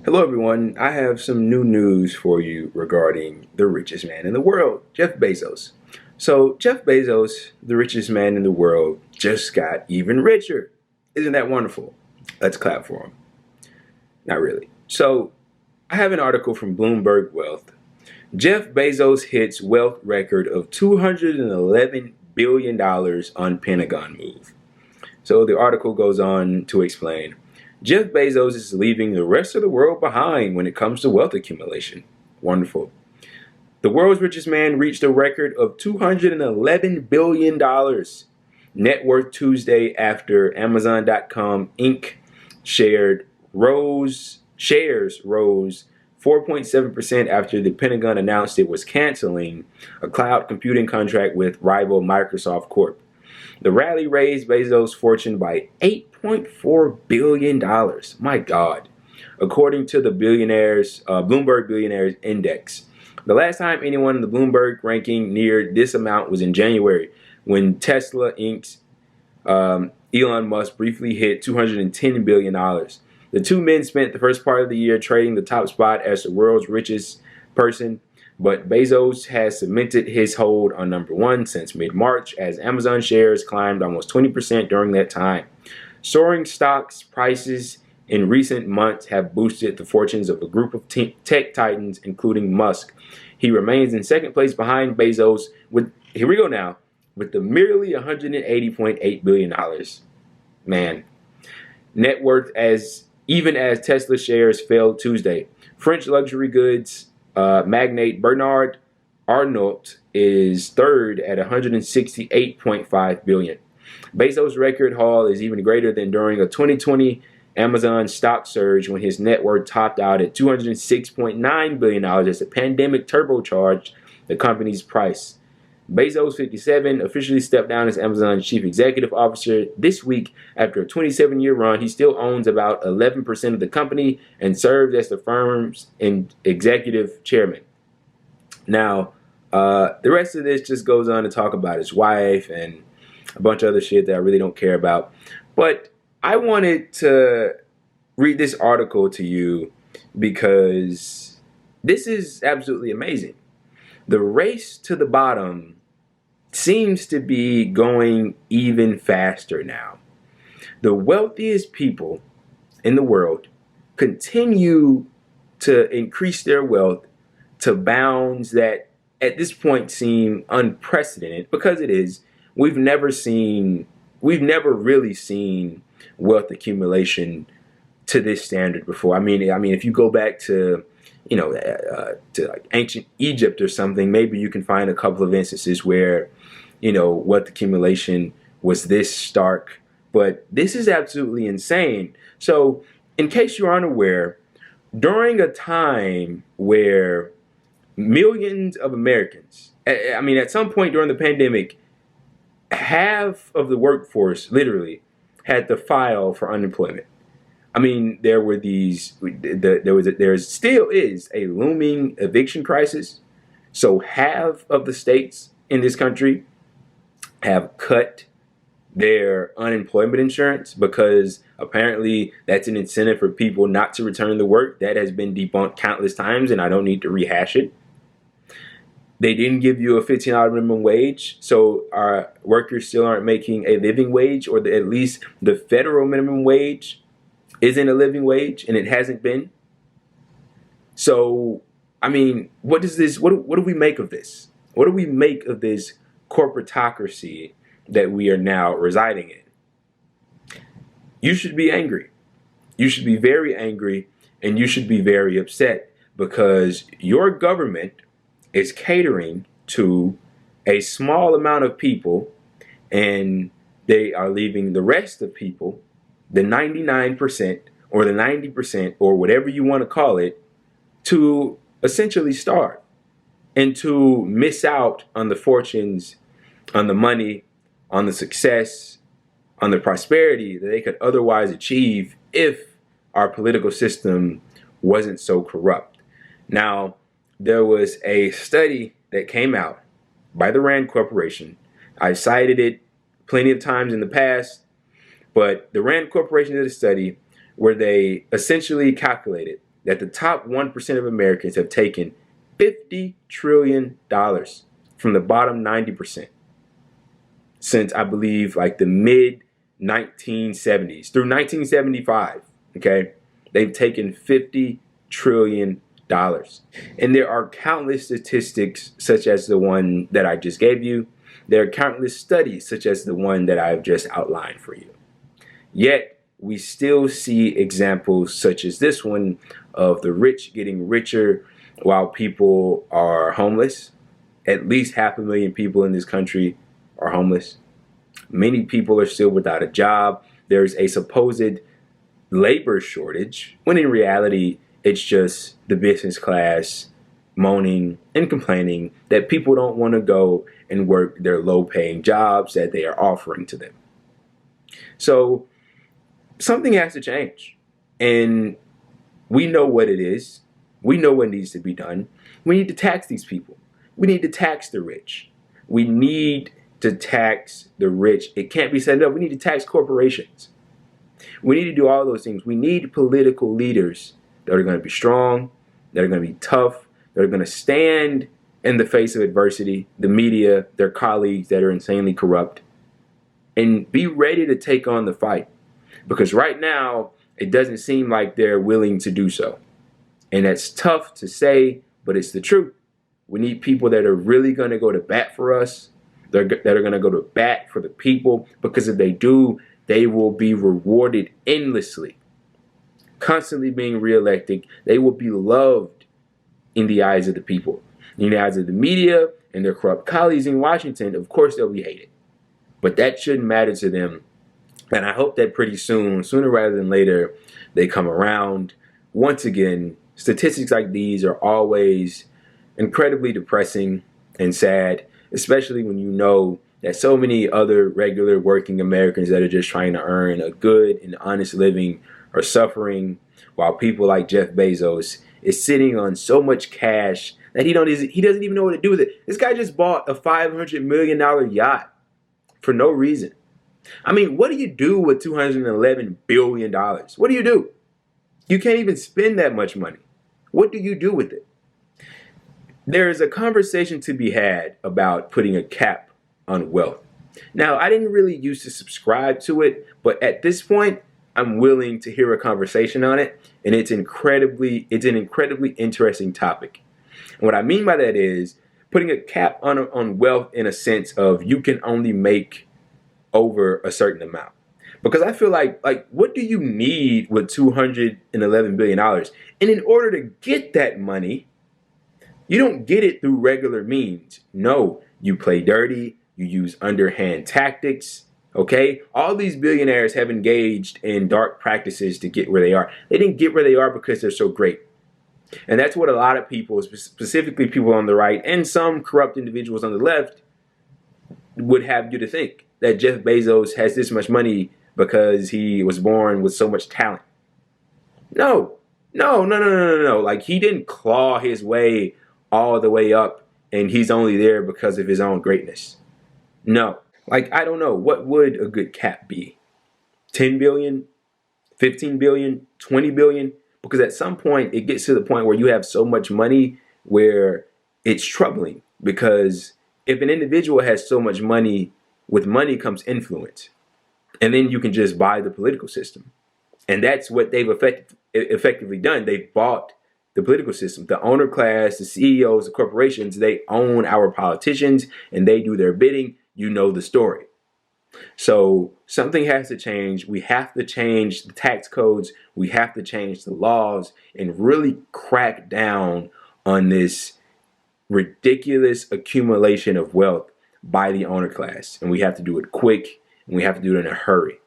Hello everyone, I have some new news for you regarding the richest man in the world, Jeff Bezos. So Jeff Bezos, the richest man in the world, just got even richer. Isn't that wonderful? Let's clap for him. Not really. So I have an article from Bloomberg Wealth. Jeff Bezos hits wealth record of $211 billion on Pentagon move. So the article goes on to explain Jeff Bezos is leaving the rest of the world behind when it comes to wealth accumulation. Wonderful. The world's richest man reached a record of $211 billion net worth Tuesday after Amazon.com Inc. shares rose 4.7% after the Pentagon announced it was canceling a cloud computing contract with rival Microsoft Corp. The rally raised Bezos' fortune by $8.4 billion. My God. According to the Bloomberg Billionaires Index. The last time anyone in the Bloomberg ranking neared this amount was in January, when Tesla Inc.'s Elon Musk briefly hit $210 billion. The two men spent the first part of the year trading the top spot as the world's richest person, but Bezos has cemented his hold on number one since mid-March as Amazon shares climbed almost 20% during that time. Soaring stocks prices in recent months have boosted the fortunes of a group of tech titans, including Musk. He remains in second place behind Bezos with, here we go now, with the merely $180.8 billion. Man. Net worth even as Tesla shares fell Tuesday. French luxury goods magnate Bernard Arnault is third at $168.5 billion. Bezos' record haul is even greater than during a 2020 Amazon stock surge when his net worth topped out at $206.9 billion as the pandemic turbocharged the company's price. Bezos, 57, officially stepped down as Amazon's chief executive officer this week after a 27-year run. He still owns about 11% of the company and serves as the firm's executive chairman. Now, the rest of this just goes on to talk about his wife and a bunch of other shit that I really don't care about. But I wanted to read this article to you because this is absolutely amazing. The race to the bottom seems to be going even faster now. The wealthiest people in the world continue to increase their wealth to bounds that at this point seem unprecedented, because it is. We've never really seen wealth accumulation to this standard before. I mean, if you go back to to like ancient Egypt or something, maybe you can find a couple of instances where, wealth accumulation was this stark. But this is absolutely insane. So, in case you aren't aware, during a time where millions of Americans, at some point during the pandemic, half of the workforce literally had to file for unemployment. There were there still is a looming eviction crisis. So half of the states in this country have cut their unemployment insurance because apparently that's an incentive for people not to return to work. That has been debunked countless times, and I don't need to rehash it. They didn't give you a $15 minimum wage, so our workers still aren't making a living wage, or at least the federal minimum wage isn't a living wage, and it hasn't been. So, what does this? What do we make of this? What do we make of this corporatocracy that we are now residing in? You should be angry. You should be very angry, and you should be very upset because your government is catering to a small amount of people, and they are leaving the rest of people, the 99% or the 90% or whatever you want to call it, to essentially starve and to miss out on the fortunes, on the money, on the success, on the prosperity that they could otherwise achieve if our political system wasn't so corrupt. Now, there was a study that came out by the Rand Corporation. I've cited it plenty of times in the past, but the Rand Corporation did a study where they essentially calculated that the top 1% of Americans have taken $50 trillion from the bottom 90% since, I believe, like the mid 1970s through 1975. Okay, they've taken $50 trillion. And there are countless statistics such as the one that I just gave you. There are countless studies such as the one that I've just outlined for you. Yet, we still see examples such as this one of the rich getting richer while people are homeless. At least 500,000 people in this country are homeless. Many people are still without a job. There's a supposed labor shortage, when in reality, it's just the business class moaning and complaining that people don't want to go and work their low-paying jobs that they are offering to them. So something has to change. And we know what it is. We know what needs to be done. We need to tax these people. We need to tax the rich. We need to tax the rich. It can't be said enough. We need to tax corporations. We need to do all those things. We need political leaders that are going to be strong, that are going to be tough, that are going to stand in the face of adversity, the media, their colleagues that are insanely corrupt, and be ready to take on the fight. Because right now, it doesn't seem like they're willing to do so. And that's tough to say, but it's the truth. We need people that are really going to go to bat for us, that are going to go to bat for the people, because if they do, they will be rewarded endlessly. Constantly being reelected, they will be loved in the eyes of the people. In the eyes of the media and their corrupt colleagues in Washington, of course they'll be hated. But that shouldn't matter to them. And I hope that pretty soon, sooner rather than later, they come around. Once again, statistics like these are always incredibly depressing and sad, especially when you know that so many other regular working Americans that are just trying to earn a good and honest living are suffering, while people like Jeff Bezos is sitting on so much cash that he doesn't even know what to do with it. This guy just bought a $500 million yacht for no reason. I mean, what do you do with $211 billion? What do you do? You can't even spend that much money. What do you do with it? There is a conversation to be had about putting a cap on wealth. Now, I didn't really used to subscribe to it, but at this point, I'm willing to hear a conversation on it, and it's an incredibly interesting topic. And what I mean by that is putting a cap on wealth in a sense of you can only make over a certain amount. Because I feel like what do you need with $211 billion? And in order to get that money, you don't get it through regular means. No, you play dirty, you use underhand tactics, okay? All these billionaires have engaged in dark practices to get where they are. They didn't get where they are because they're so great. And that's what a lot of people, specifically people on the right and some corrupt individuals on the left, would have you to think that Jeff Bezos has this much money because he was born with so much talent. No. Like, he didn't claw his way all the way up and he's only there because of his own greatness. No. Like, I don't know. What would a good cap be? 10 billion? 15 billion? 20 billion? Because at some point, it gets to the point where you have so much money where it's troubling. Because if an individual has so much money, with money comes influence. And then you can just buy the political system. And that's what they've effectively done. They bought the political system. The owner class, the CEOs, the corporations, they own our politicians and they do their bidding. You know the story. So something has to change. We have to change the tax codes. We have to change the laws and really crack down on this ridiculous accumulation of wealth by the owner class. And we have to do it quick and we have to do it in a hurry.